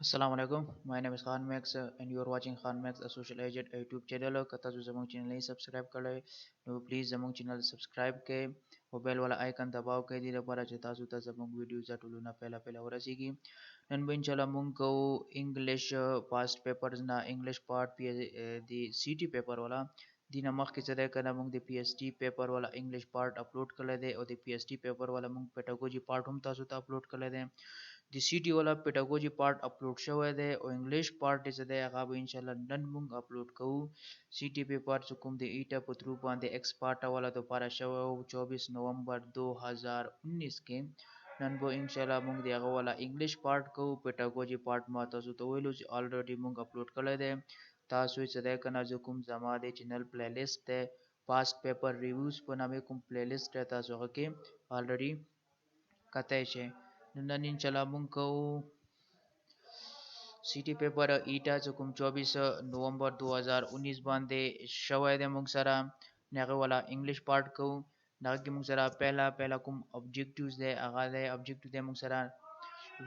Assalamu alaikum. My name is Khan Max and you are watching Khan Max, a social agent a YouTube channel. कता जो जमंग चैनल नहीं सब्सक्राइब कर ले तो प्लीज़ जमंग चैनल सब्सक्राइब के वो बेल वाला आइकन दबाओ के दिले para चेता सुता जमंग वीडियो जा टुलू ना पहला और सीगी नन बिन चला मुंग को English past papers ना English part P दी CT paper वाला दिन मख के चले करना मुंग दी PST paper वाला English part upload कर ले दे और दी PST paper वाला मुंग pedagogy part हम तासुता upload कर ले दे the city wala pedagogy part upload show de o English part is de aga inshallah nan mung upload kau city paper chukum de ita putru pan de ex part wala to para show 24 नवंबर 2019 के nan bo inshallah mung de aga wala English part kau pedagogy part ma tasu to welu already mung upload kala de tasu de kana chukum zama de channel playlist de past paper reviews paname kum playlist de tasu ke already katay છે નંદાની ચલામું કહું city paper ईटा चुकुम 24 नवंबर 2019 बांधे शवायदे मुंगसरा नागे वाला English part को नागे मुंगसरा पहला पहला कुम ऑब्जेक्टिव्स दे आगादे ऑब्जेक्टिव दे मुंगसरा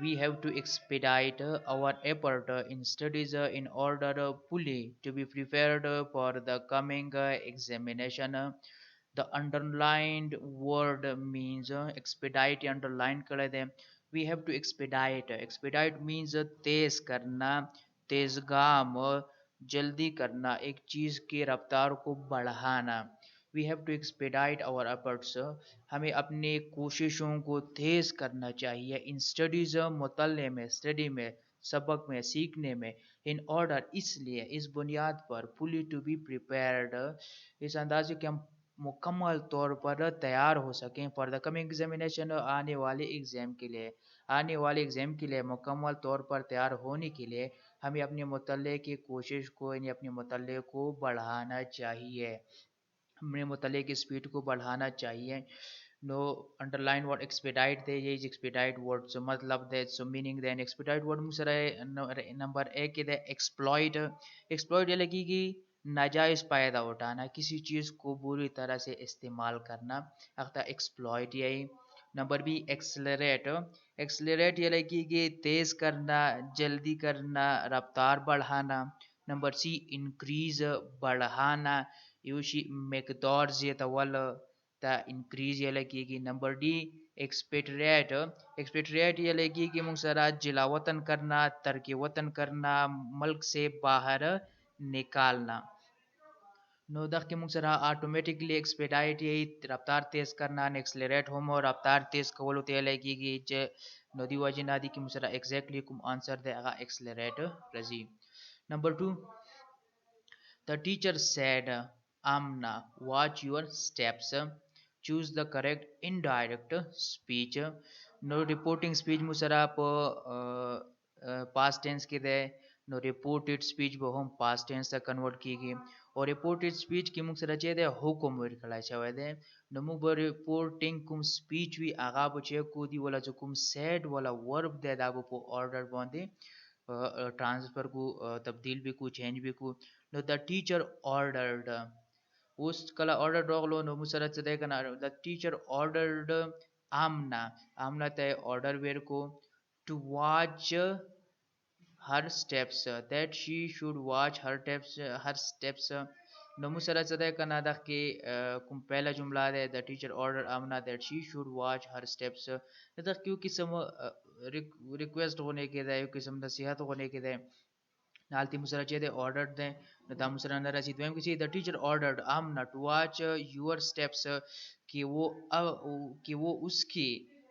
we have to expedite our effort in studies in order fully to be prepared for the coming examination. The underlined word means expedite underline कर दे we have to expedite means तेज करना तेजगाम जल्दी करना एक चीज़ की रफ्तार को बढ़ाना we have to expedite our efforts हमें अपने कोशिशों को तेज करना चाहिए इन स्टडीज मुतल्ले में स्टडी में सबक में सीखने में इन ऑर्डर इसलिए इस बुनियाद पर फुली टू बी प्रिपेयर्ड इस अंदाजे कि हम मुकम्मल तौर पर तैयार हो सकें फॉर द कमिंग एग्जामिनेशन आने वाले एग्ज़ाम के लिए मुकम्मल तौर पर तैयार होने के लिए हमें अपने मुतल्ले की कोशिश को यानी अपने मुतल्ले को बढ़ाना चाहिए अपने मुतल्ले की स्पीड को बढ़ाना चाहिए नो अंडरलाइन वर्ड एक्सपेडाइट दे ये एक्सपेडाइट वर्ड सो मतलब दे सो मीनिंग दे एक्सपेडाइट वर्ड मुसरा नंबर एक दे एक्सप्लॉइट एक्सप्लॉइट ये लगी कि नाजायज़ फ़ायदा उठाना किसी चीज़ को बुरी तरह से इस्तेमाल करना अगता एक्सप्लॉइट यही नंबर बी एक्सलरेट एक्सलरेट ये लगी कि तेज़ करना जल्दी करना रफ्तार बढ़ाना नंबर सी इंक्रीज बढ़ाना यूशी मकदार ज़ियतवल ता इंक्रीज ये लगी कि नंबर डी एक्सपेट्रिएट एक्सपेट्रिएट ये लगी कि मुसरा जिला वतन करना तरक वतन करना मुल्क से बाहर निकालना नोदक के मुसरा ऑटोमेटिकली एक्सपेडाइट यही रफ्तार तेज करना एक्सलरेट होमो रफ्तार तेज कवलो ते लगी कि जे नदी वजी नादी की मुसरा एग्जैक्टली कुम आंसर दे आगा एक्सलरेट रजी नंबर 2 the teacher said, Amna, watch your steps. Choose the correct indirect speech. No reporting speech musara po past tense के दे no reported speech वो हम past tense तक convert की गई और reported speech की मुक्सरा चे दे हुकुम वर खला चाहे दे no मुग बर reporting कुम speech भी आगा बचे कूदी वाला जो कुम said वाला verb दे दागो पो order बंदे ट्रांसफर को तब्दील भी को चेंज भी को नो द टीचर ऑर्डर्ड उस कला ऑर्डर डॉगलो नो मुसरत से देखना the teacher ordered Amna Amna ते ऑर्डर वेर को to watch her steps that she should watch her steps no musara sada kana da ke kum pehla jumla है the teacher ordered amna that she should watch her steps da क्यों किस्म रिक्वेस्ट होने के दे किस्म नसीहत होने के दे नालती मुसरा चेदे ordered दे नता मुसरा नरा सी द्वम किसी the teacher ordered amna to watch your steps कि वो उसकी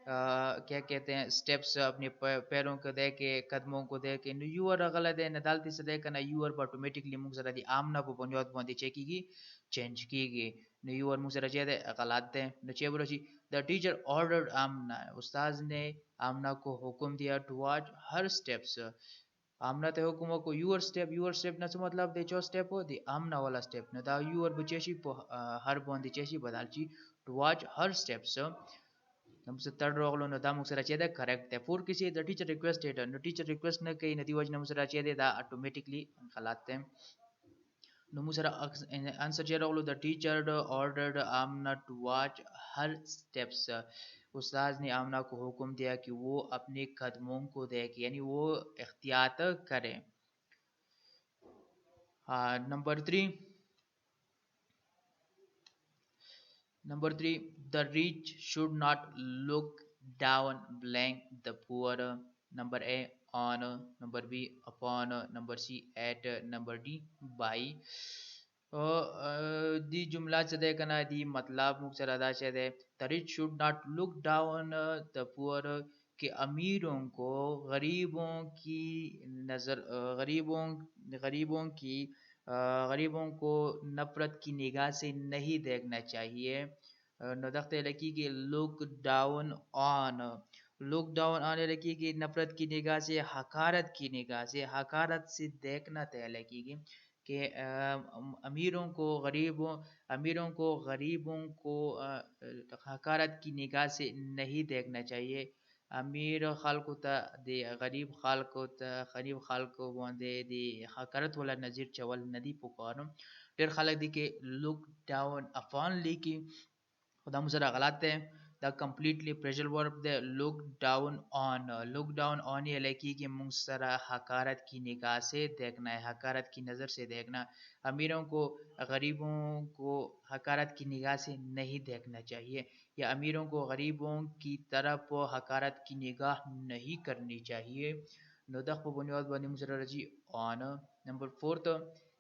क्या कहते हैं स्टेप्स अपने पैरों को दे के कदमों को दे के यूर गलत है नदालती से दे करना यूर ऑटोमेटिकली मुझ जरा दी आमना को बुनियाद बंदी चेकी चेंज की गई न यूर मुझ जरा चेदे गलत है न चेबरो जी द टीचर ऑर्डर्ड आमना उस्ताद ने आमना को हुक्म दिया टू वॉच हर स्टेप्स आमना ते हुक्म को यूर स्टेप न मतलब दे चो स्टेप हो दी आमना वाला स्टेप न दा यूर बचेशी हर बंदी चेशी बदलची टू वॉच हर स्टेप्स हमसे थर्ड रोगलो न दामुक से रचिए करेक्ट है फोर किसी द टीचर रिक्वेस्टेड न टीचर रिक्वेस्ट न कही नदी वजह हमसे रचिए दा ऑटोमेटिकली खलाते हैं نو موږ سره answer چې راغلو the teacher ordered Amna to watch her steps. उस्ताद ने आमना को हुक्म दिया कि वो अपने कदमों को देखे यानी वो एहतियात करे. Number 3, the rich should not look down blank the poor. Number A, on. Number B, upon. Number C, at. Number D, by. दी जुमला चदे कना दी मतलब मुक्सरदा चदे the rich should not look down the poor कि अमीरों को गरीबों की नज़र गरीबों को नफरत की निगाह से नहीं देखना चाहिए. नदख्त लकी कि लुक डाउन ऑन लकी कि नफरत की निगाह से हकारत से देखना तय लकी कि अमीरों को गरीबों को हकारत की निगाह से नहीं देखना चाहिए. अमीर खालको ता दे गरीब खालको बोंदे दे हकारत वाला नज़र चवल नदी पुकारो डेर खालक दी के लुक डाउन अपॉन लिकी खुदा मुझरा गलत है. The completely pressure verb the look down on ये लकी कि मुंसरा हकारत की निगाह से देखना है, हकारत की नज़र से देखना. अमीरों को गरीबों को हकारत की निगाह से नहीं देखना चाहिए या अमीरों को गरीबों की तरफ हकारत की निगाह नहीं करनी चाहिए. नदख पर बुनियाद बनी मुझरा रजी on. Number 4,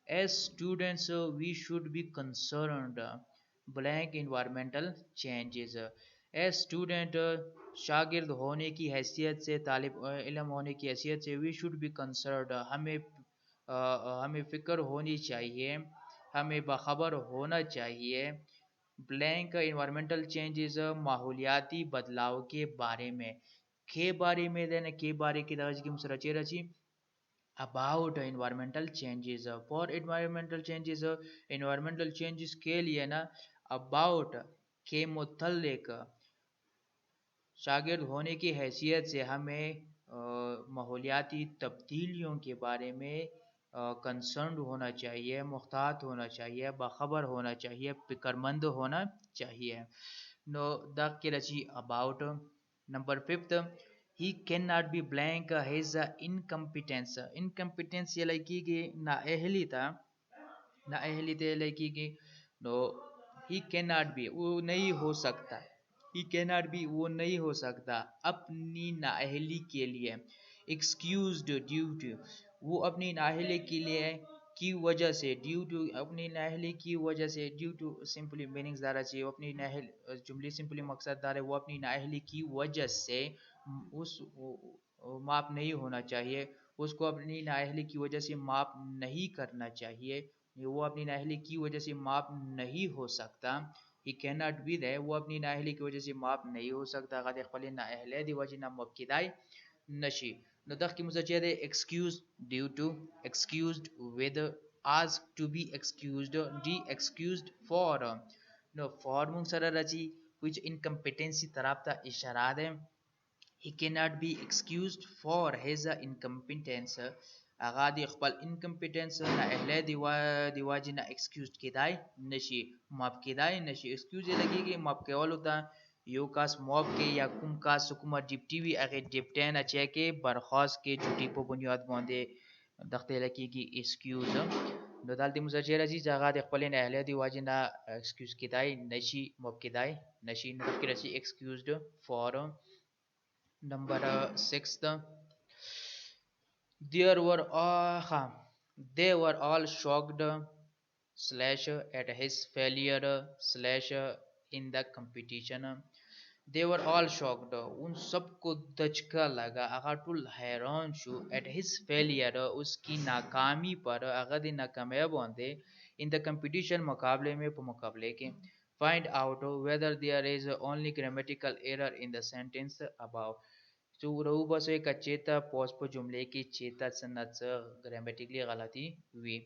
as students we should be concerned blank environmental changes. as student शागिर्द होने की हैसियत से तालिब इल्म होने की हैसियत से we should be concerned हमें फ़िक्र होनी चाहिए, हमें बाखबर होना चाहिए. ब्लैंक इन्वायरमेंटल चेंजेस माहौलियाती बदलाव के बारे में देने के बारे की दर्ज की मुसरचे रची about environmental changes. for environmental changes के लिए ना about के मुतल्लिक शागिर्द होने की हैसियत से हमें माहौलियाती तब्दीलियों के बारे में कंसर्न होना चाहिए, मुख्तात होना चाहिए, बाखबर होना चाहिए, फिक्रमंद होना चाहिए. नो द के रची about. Number 5, he cannot be blank his incompetence ये लड़की की नाअहलियत लड़की की. नो he cannot be वो नहीं हो सकता, वो नहीं हो सकता अपनी नाअहली के लिए. excused due to वो अपनी नाअहली के लिए की वजह से, ड्यू टू अपनी नाअहली की वजह से, ड्यू टू सिंपली मीनिंग्स दारा चाहिए. अपनी नाअहली जुमले सिंपली मकसद दार है वो अपनी नाअहली की वजह से उस माफ नहीं होना चाहिए, उसको अपनी नाअहली की वजह से माफ नहीं करना चाहिए. वो अपनी नाअहली की वजह से माफ नहीं हो सकता. he cannot be there वो अपनी नाअहली की वजह से माफ नहीं हो सकता. गद खपल नाअहले दी वजह ना मुबकिदाई नशी. नदख की मुझे excused due to, excused with, asked to be excused, excused for. no for मुंसरा रची which incompetency तरफ ता इशारा है. he cannot be excused for his incompetence अगादी खपल incompetence ना अहले दिवाजी ना excused किदाई नशी, माफ किदाई नशी. excuse लगेगी माफ के वालों ता यो कास मॉब के या कुम का सुकुमा डिप्टी भी अगे डिप्टेन अच्छे के बरखास्त के छुट्टी पर बुनियाद बांधे दख्ते लकी की excuse. नो दाल दी मुझे जी जगह दे खपल ना अहले दिवाजी ना excuse किदाई नशी, माफ किदाई नशी. नदख की रची excused for. Number 6, they were all shocked slash at his failure slash in the competition. they were all shocked उन सबको दचका लगा, अगाटुल हैरान शु at his failure उसकी नाकामी पर, अगदी नाकामयाब होंदे in the competition मुकाबले में मुकाबले के. find out whether there is only grammatical error in the sentence above. तो रहू बस एक चेता पोस्ट पर जुमले की चेता सन्नत ग्रामेटिकली गलती हुई.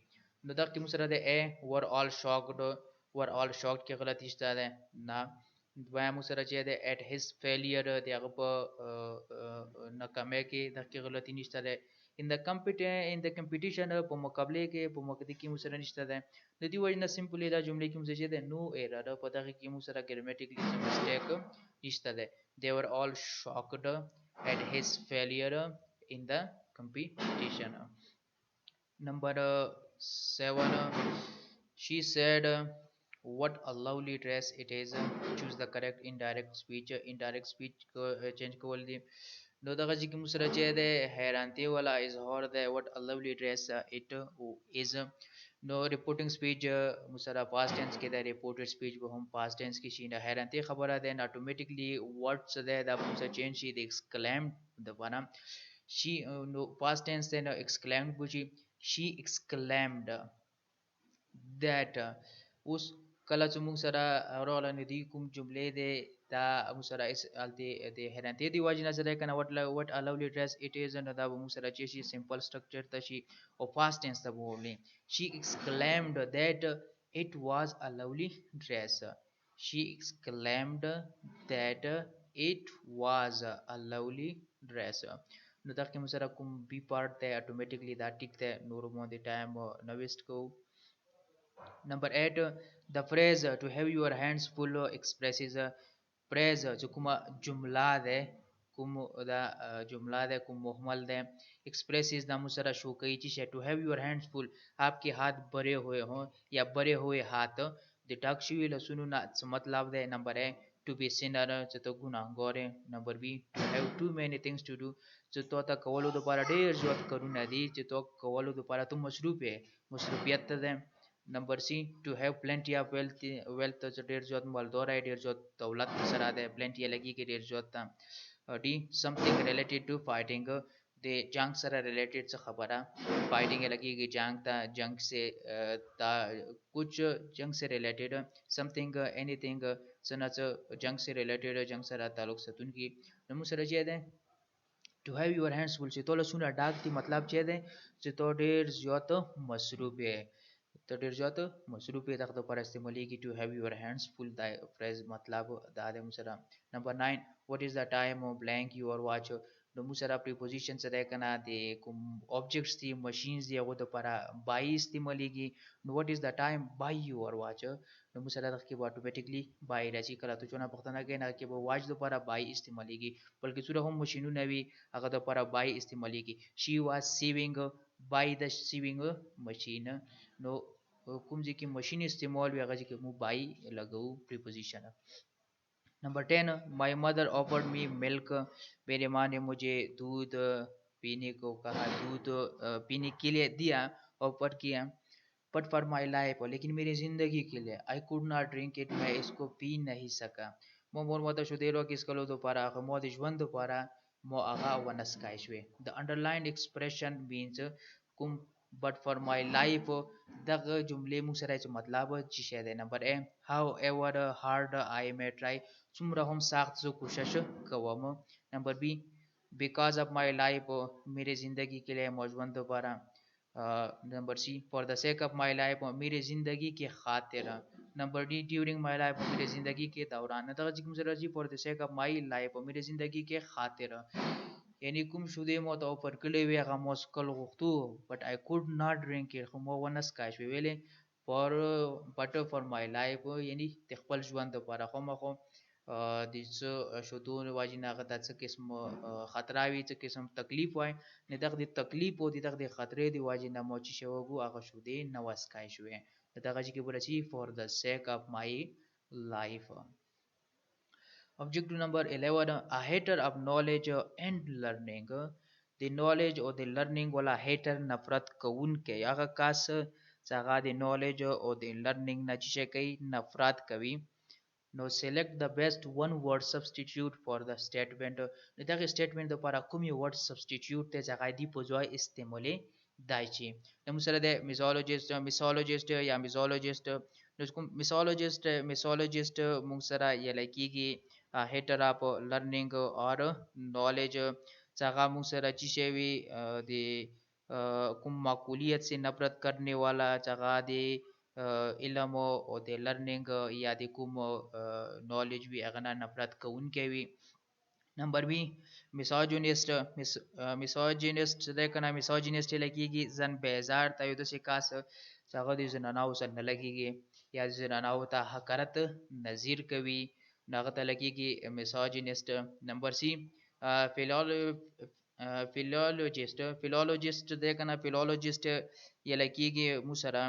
नदक की मुसरद ए वर ऑल शॉक्ड की गलती इस्ता है ना. वह मुसरद चेदे at his failure दे अगप नकमे के दक की गलती निस्ता है. in the competition په مقابله کې په مقدمه کې مو سره نشته ده د دې وجه نه سمپلی دا جملې کې مو څه ده نو ایرر په دغه کې مو سره ګرامټیکلی څه مسټیک نشته ده they were all shocked at his failure in the competition. Number 7, she said, what a lovely dress it is. Choose the correct indirect speech. Indirect speech को change कول दी نو دغه چې کوم سره چې ده حیرانتي ولا اظهار ده what a lovely dress it is. نو reporting speech مسره past tense کې ده reported speech به هم past tense کې شي نه حیرانتي خبره ده automatically words ده دا به سره change شي د exclaimed د بنا she no past tense ده exclaimed بوشي she exclaimed that اوس کله چې موږ سره راغله ندي کوم جملې ده دا موږ سره الته د حیرانتي دی واجب نه سره کنه what a lovely dress it is نو دا موږ سره چې شي simple structure ته شي او past tense ته وولي she exclaimed that it was a lovely dress. She exclaimed that it was a lovely dress. نو دا کوم سره کوم بی پارت ته اتوماتیکلی دا ټیک ته نور مو د ټایم نو ویسٹ کو. Number 8, the phrase to have your hands full expresses phrase जो کومه جمله ده کوم دا جمله ده کوم محمل ده expresses دا مو سره شو کوي چې to have your hands full आपके हाथ भरे हुए हो या भरे हुए हाथ د ټاک شوی لسونو نه څه مطلب ده. نمبر A to be sinner چې ته ګناهګار یې. نمبر B to have too many things to do چې تو ته کولو لپاره ډېر زیات کارونه دي چې تو کولو لپاره ته مصروف یې مصروفیت ده. Number C to have plenty of wealth چې ډېر زیات مالدار یې ډېر زیات دولت سره ده plenty لګي کې ډېر زیات ده. D something related to fighting د جنگ سره ریلیټډ څه خبره फाइटिंग लगी कि जंग था जंग से था कुछ जंग से रिलेटेड समथिंग एनीथिंग सनच जंग से रिलेटेड जंग से ताल्लुक सतुन की नमु सर जे दे to have your hands full से तो लसुना डाक थी मतलब जे दे से तो ढेर ज्यादा मसरूफ है तो ढेर ज्यादा मसरूफ है तक तो पर इस्तेमाली की to have your hands full the phrase मतलब दादे मुसरा. Number 9 what is the time blank your watch نو موږ سره پریپوزیشن سره کنه د کوم آبجیکټس دي ماشینز دی هغه د لپاره بای استعماليږي. نو وات از د ټایم بای یور واچ نو موږ سره د کې اتوماتیکلی بای راځي کله ته چونه پختنه کې نه کې به واچ د لپاره بای استعماليږي بلکې سره هم ماشینونه وي هغه د لپاره بای استعماليږي. شي واز سیوینګ بای د سیوینګ ماشین نو کوم ځکه ماشین استعمال وي هغه چې مو بای لګو پریپوزیشن. नंबर 10 my mother offered me milk मेरी माँ ने मुझे दूध पीने को कहा दूध पीने के लिए दिया ऑफर किया. बट फॉर माई लाइफ लेकिन मेरी ज़िंदगी के लिए I could not drink it मैं इसको पी नहीं सका. मो मोर मत शुदेरो किसको लो दोबारा मो दिशवन दोबारा मो आगा वनस काइशवे. द अंडरलाइन एक्सप्रेशन मीन्स कुम but for my life दग जुमले मु सरे मतलब चिशे दे. Number a however hard I may try څومره هم سخت زه کوشش کوم. نمبر B because of my life मेरे ज़िंदगी के लिए मौजूद दोबारा. Number C for the sake of my life मेरे ज़िंदगी के खातिर. Number D during my life मेरे ज़िंदगी के दौरान दगा जिक्म जराजी for the sake of my life मेरे ज़िंदगी के खातिर यानी کوم شوده مو ته پر کلی وی هغه مسکل غوښتو but I could not drink it خو مو ونس کاش ویلې for but for my life یعنی خپل ژوند لپاره خو مخو د څه شودون واجی نه غته څه قسم خطراوي څه قسم تکلیف وای نه دغه تکلیف او دغه خطرې دی واجی نه مو چې شوګو هغه شوده نو وسکای شوې دغه چې برسي for the sake of my life. Objective number 11 a hater of knowledge and learning. The knowledge or the learning वाला hater नफरत कौन के هغه کس څنګه د knowledge او د learning نه چې کوي نفرت کوي. نو select the best one word substitute for the statement. دغه statement لپاره کوم یو word substitute ته ځای دی په ځای استعمالي دای شي. نو مثلا د mysologist یا mysologist نو کوم mysologist موږ سره یې لکېږي hater of learning or knowledge څنګه موږ سره چې شوی د کوم معقولیت سے نفرت کرنے والا څنګه د علم او د لرنینګ یا د کوم نالج وی هغه نه نفرت کوونکی وي. Number B misogynist misogynist देखना मिसोजिनिस्ट लगी जन बेजार तायुद से कास सगद जनानाव सन लगी या जनानाव ता हकरत नज़ीर कवि नगत लगी मिसोजिनिस्ट नंबर सी फिलोलॉजिस्ट देखना फिलोलॉजिस्ट ये लगी मुसरा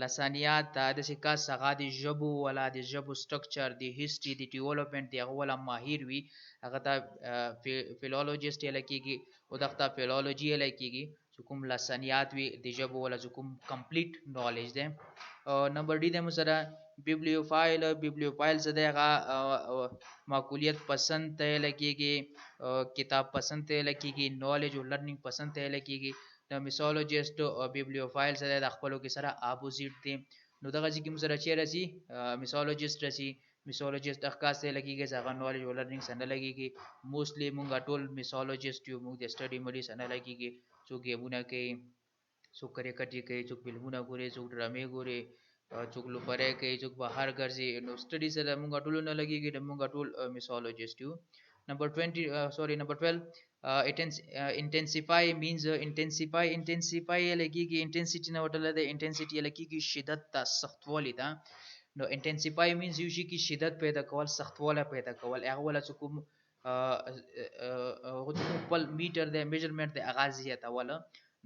لسانيات د سکا څنګه د ژبو ولا د ژبو سټرکچر د هیستوري د ډیولپمنٹ دی ولا ماهر وي هغه ته فیلولوژیست لکېږي او دغه فیلولوژي لکېږي چې کوم لسانيات وي د ژبو ولا کوم کمپلیټ نالج ده نمبر डी د مسره بیبلیوفایل څه دی هغه معقولیت پسند ته لکېږي کتاب پسند ته لکېږي نالج او لرنینګ پسند ته لکېږي د میسولوجیست او بیبلیوفایل سره د خپلو کې سره اپوزیټ دي نو دغه چې کوم سره چیرې رسی میسولوجیست رسی میسولوجیست اخکاس ته لګیږي ځکه نالج او لرنینګ سره لګیږي موستلی مونږ ټول میسولوجیست یو مونږ د سټډي مړي سره لګیږي څوک گیمونه کوي څوک کرکټ کوي څوک فلمونه ګوري څوک ډرامې ګوري څوک لوبره کوي څوک بهر ګرځي نو سټډي سره مونږ ټول نه لګیږي مونږ ټول میسولوجیست یو number 20 sorry number 12 intensify means intensify لګيږي intensity نه وټل ده intensity لګيږي شدت ته سختوالی ده نو intensify means یو شي کې شدت پیدا کول سختواله پیدا کول هغه ولا کوم خپل میټر د میجرمنٹ د اغاز زیاته ولا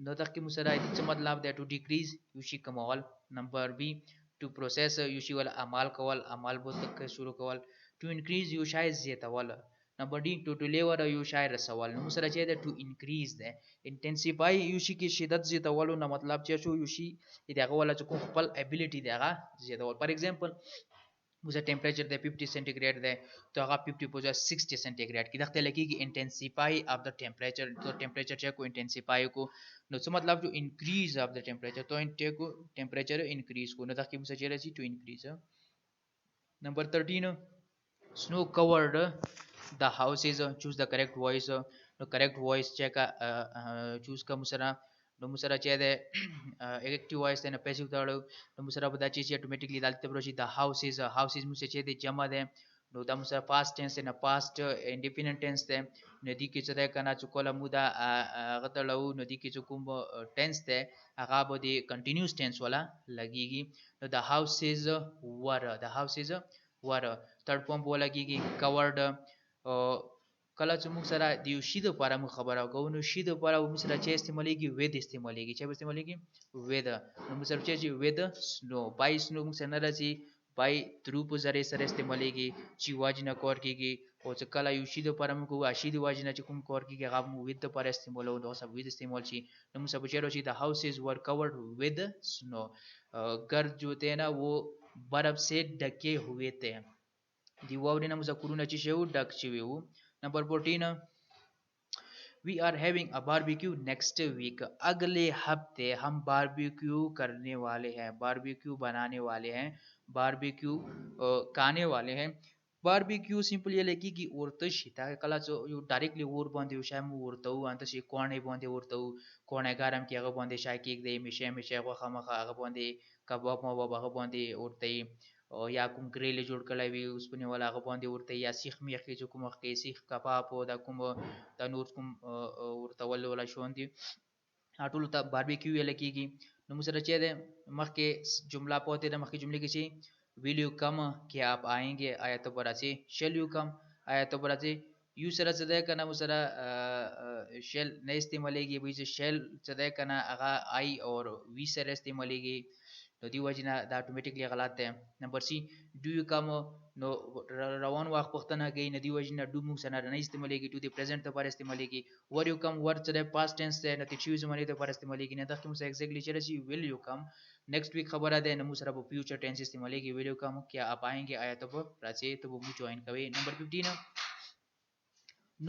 نو تخکې مسره څه مطلب ده to decrease یو شي کمول number b to process یو شي ول اعمال کول اعمال بو تک شروع کول to increase یو شای زیاته ولا نمبر D to deliver یو شای رسول نو سره چې ده to increase ده intensify یو شي کې شدت زیاتولو نه مطلب چې شو یو شي دغه ولا چې کوم خپل ابيليټي دغه زیاتول فار ایگزامپل मुझे टेम्परेचर दे 50 सेंटीग्रेड दे तो अगर 50 पोजा 60 सेंटीग्रेड की दखते लगेगी इंटेंसिफाई ऑफ द टेम्परेचर तो टेम्परेचर चेक को इंटेंसिफाई को नो सो मतलब जो इंक्रीज ऑफ द टेम्परेचर तो इनटे को टेम्परेचर इंक्रीज को न दखी मुझे चेले सी to increase number 13 snow covered the houses choose the correct voice no correct voice check choose ka musara no musara che de active voice and passive third no musara bada chi automatically dalte brochi the houses muse che de jama de no da musara past tense and past indefinite tense de nadi ki chada kana chukola muda gatalau nadi ki chukum tense de aga bodi continuous tense wala lagigi no the houses were third form bola gigi covered کله چې موږ سره د یو شي د لپاره موږ خبره کوو نو شي د لپاره موږ سره چې استعمالېږي وید استعمالېږي چې استعمالېږي وید نو موږ سره چې وید سنو بای سنو موږ سره نه راځي بای ترو په ذریعه سره استعمالېږي چې واجنه کار کېږي او چې کله یو شي د لپاره موږ کوو شي د واجنه چې کوم کار کېږي هغه موږ وید د لپاره استعمالوو نو سب وید استعمال شي نو موږ سره چې the houses were covered with snow घर जो थे ना वो बर्फ से ढके हुए थे دی واورې نه مذکرونه چې شو ډک شوی وو نمبر 14 we are having a barbecue next week अगले हफ्ते हम बारबेक्यू करने वाले हैं बारबेक्यू बनाने वाले हैं बारबेक्यू खाने वाले हैं बारबेक्यू सिंपल ये लेकी कि औरत शिता कला जो यो डायरेक्टली और बंदे शाम औरत अंत से कोणे बंदे औरत कोणे गरम के आगे बंदे शाय केक दे मिशे मिशे को खमा खा आगे बंदे कबाब मबाब आगे बंदे औरत या کوم ګریل جوړ کړی وي اوس په نیول هغه باندې ورته یا سیخ میخ کې چې کوم کې سیخ کباب او دا کوم د نور کوم ورته ول ولا شون دي ټول ته باربیکیو ویل کیږي نو موږ سره چې ده مخکې جمله پوهته ده مخکې جملې کې چې will you come कि आप आएंगे आया तो बरासी shall you come आया तो बरासी यू سره څه ده کنه موږ سره shall نه استعمالېږي وایي چې shall څه ده کنه هغه I اور we سره استعمالېږي نو دی وجنه دا اتوماتیکلی غلط ده نمبر سی ډو یو کم نو روان وخت پختنه کوي ندی وجنه ډو موږ سره نه استعمالېږي ټو دی پریزنٹ لپاره استعمالېږي ور یو کم ور څه پاست ټنس ده نتی چیز باندې لپاره استعمالېږي نه دغه موږ ایگزیکټلی چې رسی ویل یو کم نیکسٹ ویک خبره ده نو موږ سره په فیوچر ټنس استعمالېږي ویل یو کم کیا آپ آएंगे آیا ته راځي ته مو جوائن کوي نمبر 15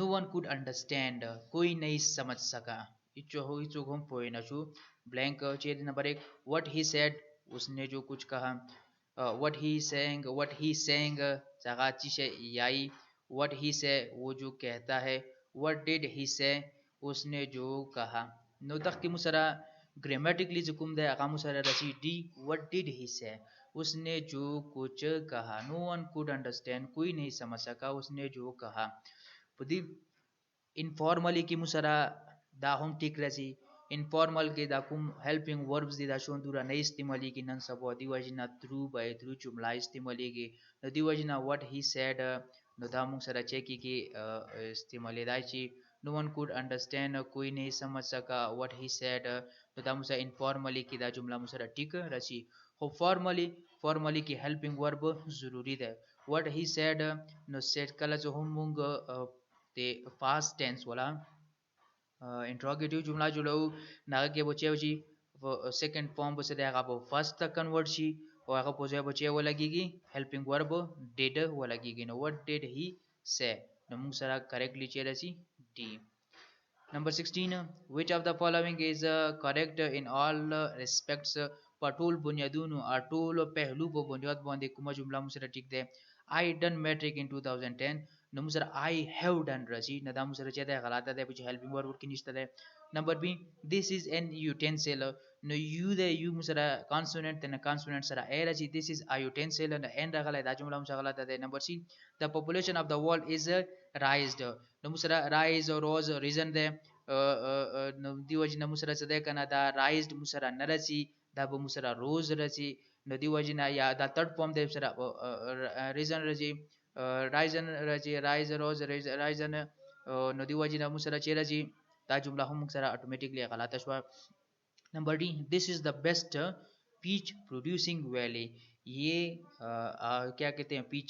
no one could understand कोई नहीं समझ सका इचो हो इचो हम पोए न छु ब्लैंक चेद नंबर 1 व्हाट ही सेड उसने जो कुछ कहा व्हाट ही सेइंग जगह चीशे याई व्हाट ही से वो जो कहता है व्हाट डिड ही से उसने जो कहा नो तक की मुसरा ग्रामेटिकली जुकुम दे आका मुसरा रसी डी व्हाट डिड ही से उसने जो कुछ कहा नो वन कुड अंडरस्टैंड कोई नहीं समझ सका उसने जो कहा پدې informally کې مو سره دا هم ټیک راځي informal کې دا کوم helping verbs دي دا شون دورا نه استعمالي کې نن سبا دی وجنا through by through جمله استعمالي کې نو دی وجنا what he said نو دا موږ سره چې کې استعمالي دا چې no one could understand کوئی نه سمجھ سکا what he said نو دا موږ سره informally کې دا جمله موږ سره ټیک راځي خو formally کې helping verb ضروری ده what he said نو said کله چې هم موږ د past tense ولا انټروګیټیو جمله جوړو ناګه کې بچي وشي سیکنډ فارم به څه دی هغه به فرست ته کنورټ شي او هغه په ځای بچي ولګيږي هیلپینګ ورب ډیډ ولګيږي نو وات ډیډ هی سه نو موږ سره کریکټلی چیرې سي D Number 16 which of the following is correct in all respects په ټول بنیادونو او ټول پهلو په بنیاد باندې کومه جمله موږ سره ټیک ده I done metric in 2010 نو موږ سره I have done راځي نه دا موږ سره چې ده غلطه ده چې هیلپینګ ورب کې نشته ده نمبر بی this is an utensil نو یو ده یو موږ سره کانسوننت نه کانسوننت سره ا راځي this is a utensil نو ان راغله دا جمله موږ غلطه ده نمبر سی the population of the world is raised نو موږ سره rise or rose reason ده نو دی وجه موږ سره څه ده کنه دا raised موږ سره نه راځي دا به موږ سره روز راځي نو دی وجه نه یا دا تھرد فارم ده سره reason راځي رایزن راځي رایز روز رایزن نو دی وجه نه موږ سره چې راځي دا جمله هم موږ سره اتوماتیکلی غلطه شو number D this is the best peach producing valley ये क्या कहते हैं पीच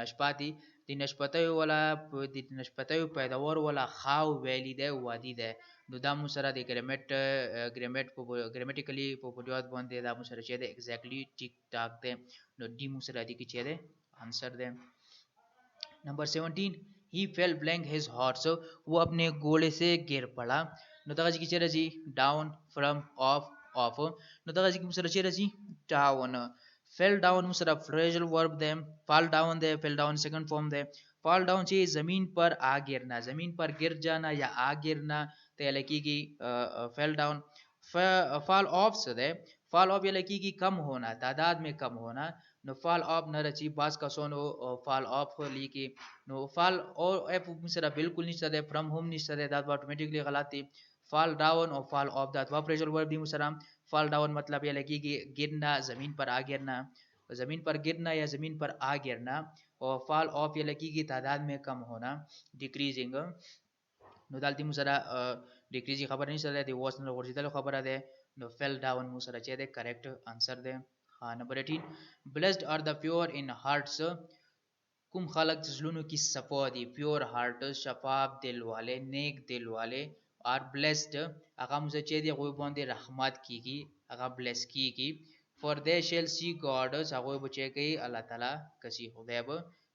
नशपाती दी नशपतयो वाला दी नशपतयो पैदावार वाला खाव वैली दे वादी दे نو دا مو سره د ګرامټیکلی په بنیاد باندې دا مو سره چې ده ایگزیکټلی ټیک ټاک ده نو डी مو سره دي کې چې ده आंसर दे नंबर 17 ही फेल ब्लैंक हिज हॉर्स वो अपने घोड़े से गिर पड़ा नो दगा जी की चेरा जी डाउन फ्रॉम ऑफ नो दगा जी की मुसरा चेरा जी down fell down Musra phrasal verb they fall down they fell down second form they fall down चाहिए जमीन पर आ गिरना जमीन पर गिर जाना या आ गिरना तो ये लगेगी फेल डाउन फॉल ऑफ से दे फॉल ऑफ ये लगेगी कम होना तादाद में कम होना नो फॉल ऑफ न रची बास का सोनो फॉल ऑफ लिखी नो फॉल और एफ मुसरा बिल्कुल नहीं सदे फ्रॉम होम नहीं सदे दैट ऑटोमेटिकली गलती फॉल डाउन और फॉल ऑफ दैट वा प्रेशर वर्ब दी मुसरा फॉल डाउन मतलब ये लगेगी गिरना जमीन पर आ गिरना जमीन पर गिरना या जमीन पर आ गिरना और फॉल ऑफ ये लगेगी तादाद में कम होना डिक्रीजिंग नो दालती मुसरा डिक्रीजिंग खबर नहीं सदे दी वॉस न ओरिजिनल खबर है नो फेल डाउन मुसरा चेदे करेक्ट आंसर दे नंबर 18 blessed are the pure in hearts कुम खलक जलूनों की सफा दी प्योर हार्ट शफाफ दिल वाले नेक दिल वाले और ब्लेस्ड अगा मुझे चेदी कोई बंदे रहमत की अगा ब्लेस की for they shall see God सागोय बचे गई अल्लाह ताला कसी खुदैब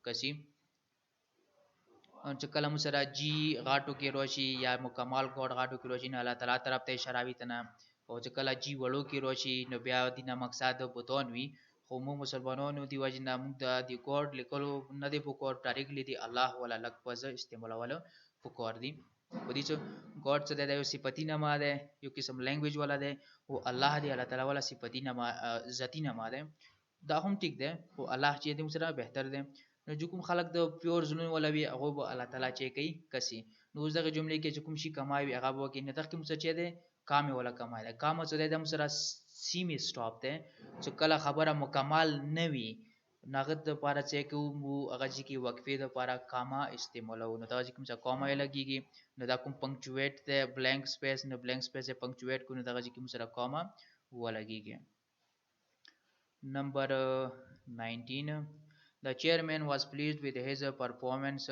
कसी चकला मुसरा जी गाटो की रोशी या मुकम्मल गॉड गाटो की रोशी ने अल्लाह ताला तरफ ते शराबी तना او چې کله جی وړو کې راشي نو بیا دینه مقصد بوتون وي خو موږ مسلمانانو دی وجنه موږ د دی کوډ لیکلو نه دی په کوډ ډایرکټلی دی الله ولا لفظ استعمالولو په کوډ دی په دې چې ګاډ څه دی یو صفتی نامه ده یو قسم لینګویج ولا ده او الله دی الله تعالی ولا صفتی نامه ذاتی نامه ده دا هم ټیک ده او الله چې دې سره بهتر ده نو جو کوم خلق د پیور زلون ولا وی هغه الله تعالی چې کوي کسي نو زغه جملې کې چې کوم شي کمایي هغه وکي نه تخ کوم څه چې ده काम वाला कमाई है काम څه د سره سیمه سټاپ ده چې کله خبره مکمل نه وي نغد د پاره چې کوم هغه چې کی وقفه د پاره کاما استعمالو نو دا چې کوم څه کاما لګيږي نو دا کوم پنکچویټ ده بلانک سپیس نه بلانک سپیس پنکچویټ کو نو دا چې کوم سره کاما ولګيږي نمبر 19 the chairman was pleased with his performance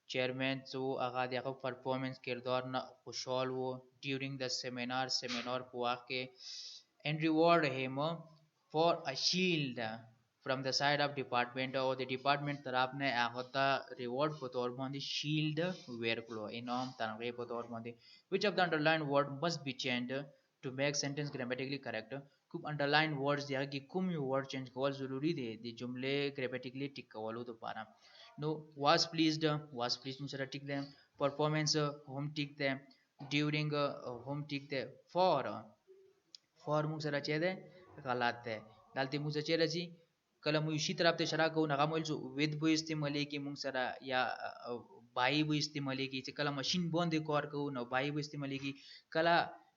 chairman जो आगा देखो परफॉर्मेंस किरदार न खुशहाल वो ड्यूरिंग द सेमिनार पुआ के and reward him for a shield from the side of department और द डिपार्टमेंट तरफ ने आगता रिवॉर्ड по तौर पर शील्ड वेयर क्लो इनाम तनगे по तौर पर which of the underlined word must be changed to make sentence grammatically correct कुम अंडरलाइन वर्ड्स दिया कि कुम यू वर्ड चेंज कवल जरूरी दे दी जुमले ग्रामेटिकली टिक कवलो तो पारा नो was pleased में सरा टिक दे परफॉर्मेंस होम टिक दे ड्यूरिंग होम टिक दे फॉर मुझ सरा चेदे गलत है डालते मुझे चेरे जी कल मुझे इसी तरफ ते शरा को नगा मोल जो विद बो इस्तेमाल की मुझ सरा या بای به استعمالېږي چې کله ماشین باندې کار کوو نو بای به استعمالېږي کله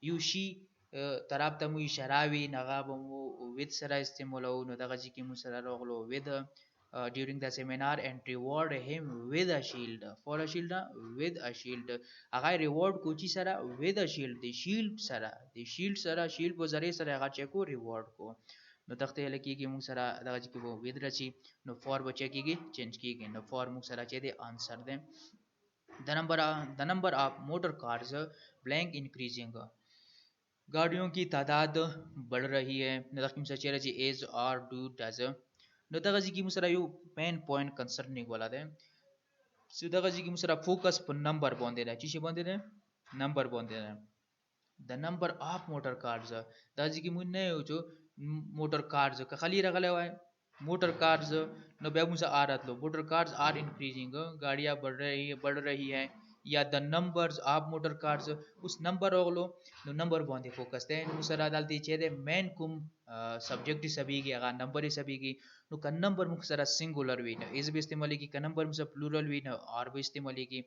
یو شي طرف ته مو اشاره وي نو هغه به مو with سره استعمالوو نو دغه ځای کې مو سره راغلو with during the seminar and reward him with a shield for a shield with a shield هغه ریوارډ کو چې سره with a shield د شیلډ سره شیلډ په ذریعه سره هغه چکو ریوارډ کو نو دغه لکېږي موږ سره دغه چې وو with راشي نو فور بچ کېږي چینج کېږي نو فور موږ سره چې دی آنسر ده the number of motor cars blank increasing गाड़ियों की तादाद बढ़ रही है न दखिम सचेरा जी एज और डू डज न दगजी की मुसरा यू मेन पॉइंट कंसर्निंग वाला दे सो दगजी की मुसरा फोकस पर नंबर बोंदे रहा चीज़ बोंदे रहे नंबर बोंदे रहे the number of motor cars दगजी की मुन्ने हो जो मोटर कार्स का खाली रगले हुआ है मोटर कार्स न बेबू से आ रहा लो मोटर कार्स आर इंक्रीजिंग गाड़ियाँ बढ़ रही है या the numbers of motor cars उस नंबर होगलो नो नंबर बोंदे फोकस थे मुसरा डालती छेदे मेन कुम सब्जेक्ट सभी की अगर नंबर सभी की नो का नंबर मुसरा सिंगुलर वी न इस भी इस्तेमाल की का नंबर मुसरा प्लूरल वी न और भी इस्तेमाल की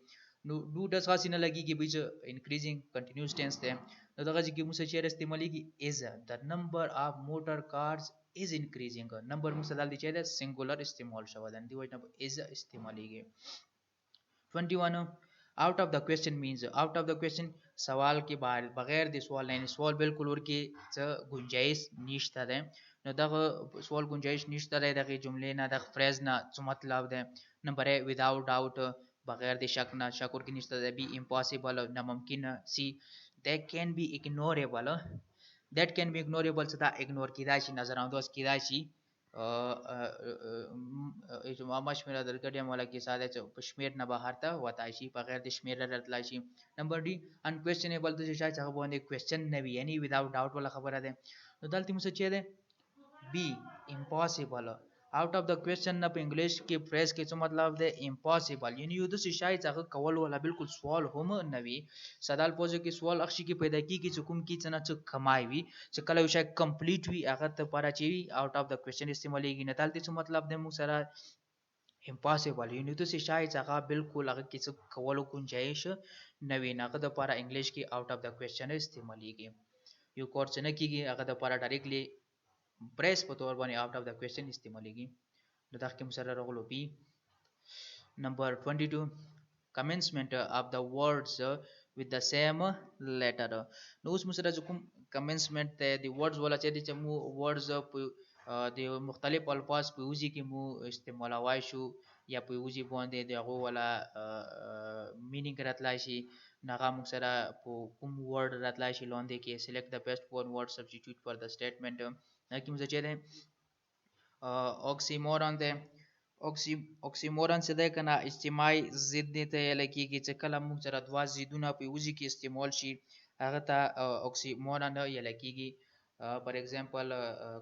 नो डू डस खासी न लगी कि बीच इंक्रीजिंग कंटिन्यूस टेंस थे नो दगा जी की मुसरा चेयर इस्तेमाल की is the number of motor cars is increasing number मुसरा डालती छेदे सिंगुलर इस्तेमाल शवादन दी वजह is इस्तेमाल की 21 out of the question means out of the question सवाल के बगैर दे सवाल नहीं सवाल बिल्कुल और की गुंजाइश निश्ता है न दग सवाल गुंजाइश निश्ता है दग जुमले ना दग फ्रेज ना मतलब दे नंबर है विदाउट डाउट बगैर दे शक ना शक और की निश्ता है बी इम्पॉसिबल नामुमकिन see that can be ignorable that can be ignorable सदा इग्नोर की दाशी नजर आउंदोस की दाशी माशमेरा दरगडिया मोला की सादे पश्मीर न बाहरता वताशी बगैर दशमीर रतलाशी नंबर डी अनक्वेश्चनेबल तो शायद चाह बोंदे क्वेश्चन नबी यानी विदाउट डाउट वाला खबर है तो दलती मुझसे चेदे B impossible out of the question न इंग्लिश के फ्रेज के मतलब दे इम्पॉसिबल यानी युद्ध से शायद चाह कवल वाला बिल्कुल सवाल हम नबी सदाल पोजो की सवाल अक्षी की पैदा की चुकुम की चना चुक कमाई हुई कल विषय कंप्लीट हुई अगर तो पारा चाहिए आउट ऑफ द क्वेश्चन इस्तेमाल की नतालती से मतलब दे मुँह सरा इम्पॉसिबल यानी तो से शायद चाह बिल्कुल अगर किसी कवल गुंजाइश नवीन अगर तो पारा इंग्लिश की आउट ऑफ द क्वेश्चन इस्तेमाल की यू कोर्स न की अगर तो पारा डायरेक्टली प्रेस पतोर बने आउट ऑफ द क्वेश्चन इस्तेमाल की नदाख के मुसर्रा रगलो B number 22 commencement of the words with the same letter no us मुसर्रा जो commencement the words वाला चाहिए चमू words the मुख्तलिफ अल्फाज पूजी की मु इस्तेमाल वाइशु या पूजी बोंदे the वो वाला meaning रतलाशी नागा मुसरा कुम word रतलाशी लोंदे के select the best one word substitute for the statement कि मुझे चाहिए ऑक्सीमोरन दे ऑक्सीमोरन से देखना इज्तिमाई जिद्दी ते लगी कि चकला मुजरा दवा जिदुना पे उजी की इस्तेमाल शी अगता ऑक्सीमोरन ये लगी कि फॉर एग्जांपल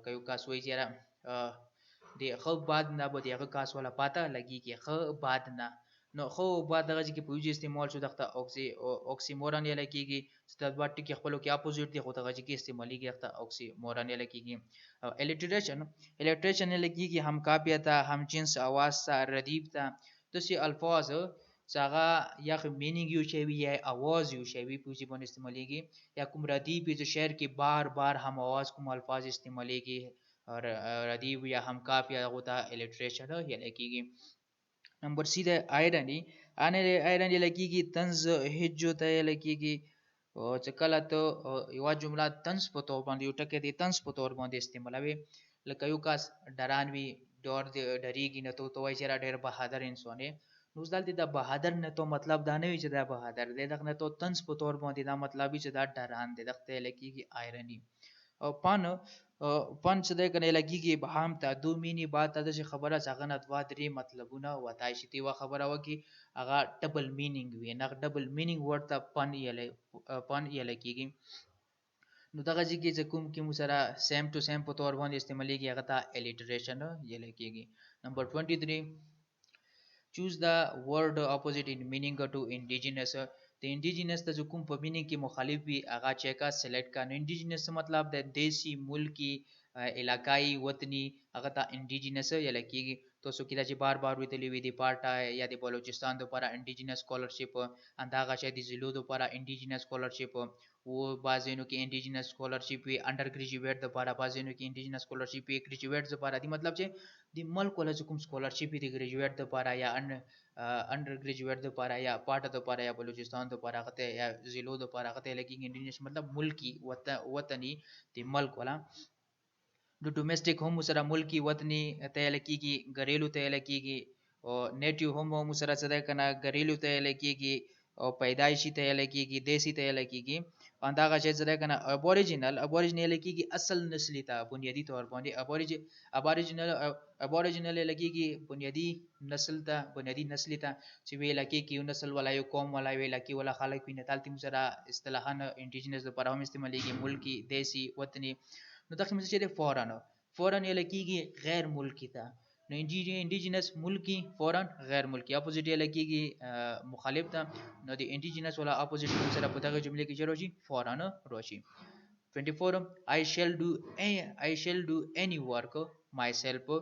कयो का सोई जरा दे खब बाद ना बदे का वाला पाता लगी कि ख बाद ना नो खो बाद दगा की पूजी इस्तेमाल शो दखता ऑक्सीमोरन ये लगी कि तदबाट की खपलो की अपोजिट दे होता की इस्तेमाल की दखता ऑक्सीमोरन ये लगी कि इलेक्ट्रेशन ये लगी कि हम कापियता हम जिन्स आवाज सा रदीब था तो से अल्फाज सागा या मीनिंग यू शेवी है आवाज यू शेवी पूजी बन इस्तेमाल की या कुम रदीब जो शेर की बार बार हम आवाज कुम अल्फाज इस्तेमाल की और रदीब या हम कापिया होता इलेक्ट्रेशन ये लगी कि नंबर सीधे आयरनी आने आयरन ये लगी कि तंज हिज्जो तय लगी कि चकला तो युवा जुमला तंज पतोर बंद युटके दी तंज पतोर बंद इस्तेमाल अबे लकयु का डरानवी डर डरीगी न तो वैसे ढेर बहादुर इंसान है नुस डालती दा बहादुर न तो मतलब दाने भी जदा बहादुर दे दक न तो तंज पतोर बंद दा मतलब भी जदा डरान दे दकते लगी कि आयरनी और पन से देखने लगी कि हम ता दो मिनी बात ता से खबर सागन अथवा द्री मतलब ना वताई सिटी वा खबर आवा कि अगा डबल मीनिंग हुई ना डबल मीनिंग वर्ड ता पन ये लगी कि नुतागा जी की जकुम की मुसरा सेम टू सेम पतोर वन इस्तेमाल की अगा ता एलिटरेशन ये लगी कि नंबर 23 choose the word opposite in meaning to indigenous the indigenous the जुकुम पर मीनिंग की मुखालिफ भी आगा चेका सेलेक्ट का इंडिजिनस मतलब द देसी मुल्की इलाकाई वतनी अगर ता इंडिजिनस या लगी تاسو کله چې بار بار ویلي وي د پارټا یا د بلوچستان لپاره انډیجنس سکولرشپ انداغه چې د زیلو لپاره انډیجنس سکولرشپ و بعضینو کې انډیجنس سکولرشپ وی انډر ګریجویټ لپاره بعضینو کې انډیجنس سکولرشپ وی ګریجویټ لپاره دی مطلب چې د ملک ول کوم سکولرشپ دی ګریجویټ لپاره یا انډر ګریجویټ لپاره یا پارټا لپاره یا بلوچستان لپاره غته یا زیلو لپاره غته لګي انډیجنس مطلب ملکی وطني د ملک ولا د ډومېسټک هم سره ملکی وطني ته لکېږي ګریلو ته لکېږي او نیټیو هم سره څه ده کنه ګریلو ته لکېږي او پیدایشي ته لکېږي دیسی ته لکېږي انداغه چې څه ده کنه ابوریجنل لکېږي اصل نسلی ته بنیادی طور باندې ابوریجنل لکېږي بنیادی نسل ته بنیادی نسلی ته چې وی لکېږي یو نسل ولا یو قوم ولا وی لکې ولا خلک ویني تلتیم سره اصطلاحا انډیجنس لپاره هم استعمالېږي ملکی دیسی وطني نو دغه مثل چې فورن یې لکېږي غیر ملکی ته نو انډیجنس ملکی فورن غیر ملکی اپوزیټ یې لکېږي مخالف ته نو د انډیجنس ولا اپوزیټ سره په دغه جمله کې چې راځي فورن راشي 24 I shall do any work myself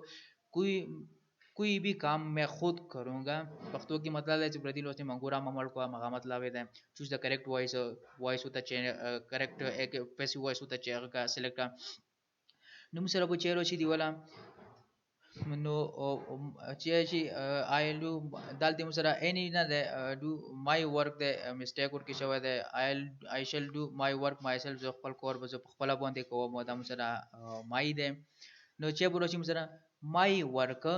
کوئی بھی کام میں خود کروں گا پښتو کې مطلب ہے چې بردي لوستي منګورا ممل کو مغه مطلب ده چوز د کریکټ وایس ہوتا چې کریکټ ایک پیسیو وایس ہوتا چې هغه کا سلیکټ نو موږ سره به چیرې شي دی ولا نو چې I do دلته موږ سره any نه ده do my work ده mistake ور کې شوی ده I shall do my work myself زه خپل کار به زه خپل باندې کوم دا موږ سره my ده نو چې به موږ سره my work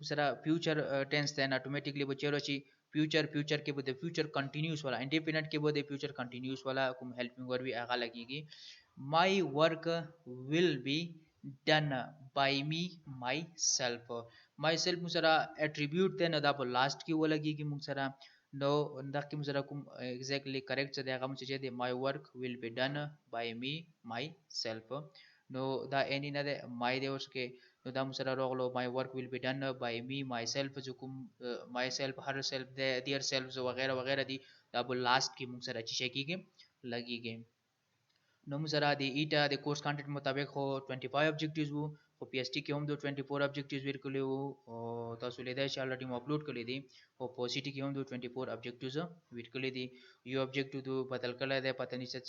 سره فیوچر ټینس ته اتوماتیکلی به چیرې شي فیوچر کې به د فیوچر کنټینیوس والا انډیپندنت کې به د فیوچر کنټینیوس والا کوم هیلپینګ ور وی هغه لګیږي my work will be done by me myself موږ سره اټریبیوټ ته نه دا په لاست کې ولګيږي موږ سره نو دا کې موږ سره کوم ایگزیکټلی کریکټ څه دی هغه موږ چې دی my work will be done by me myself نو دا any نه ده my دی اوس کې نو دا موږ سره راغلو my work will be done by me myself جو کوم myself هر سیلف دی dear self وغیرہ وغیرہ دی دا په لاست کې موږ سره چې کېږي لګيږي نو موږ سره د ایټا د کورس کانټینټ مطابق خو 25 ابجیکټیوز وو خو پی ایس ټی کې هم د 24 ابجیکټیوز ورکړي وو او تاسو لیدای شئ الریډي مو اپلوډ کړی دي او په سی ټی کې هم د 24 ابجیکټیوز ورکړي دي یو ابجیکټیو د بدل کړی دی پته نشته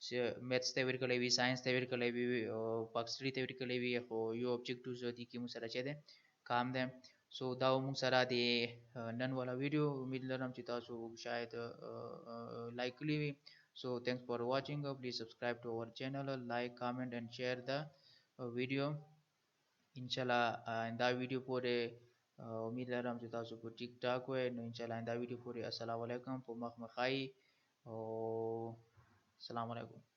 چې میتھس ته ورکړی وي ساينس ته ورکړی وي او پاکستري ته ورکړی وي خو یو ابجیکټیوز دي کې موږ سره چي دي کام ده سو دا موږ سره د نن والا ویډیو امید لرم چې تاسو شاید لایک کړی وي so thanks for watching please subscribe to our channel like comment and share the video inshallah آئندہ ویڈیو پورے امید لرم چې تاسو په ټیک ټاک وای نو انشاءالله آئندہ ویډیو پورے السلام علیکم په مخ مخای او السلام علیکم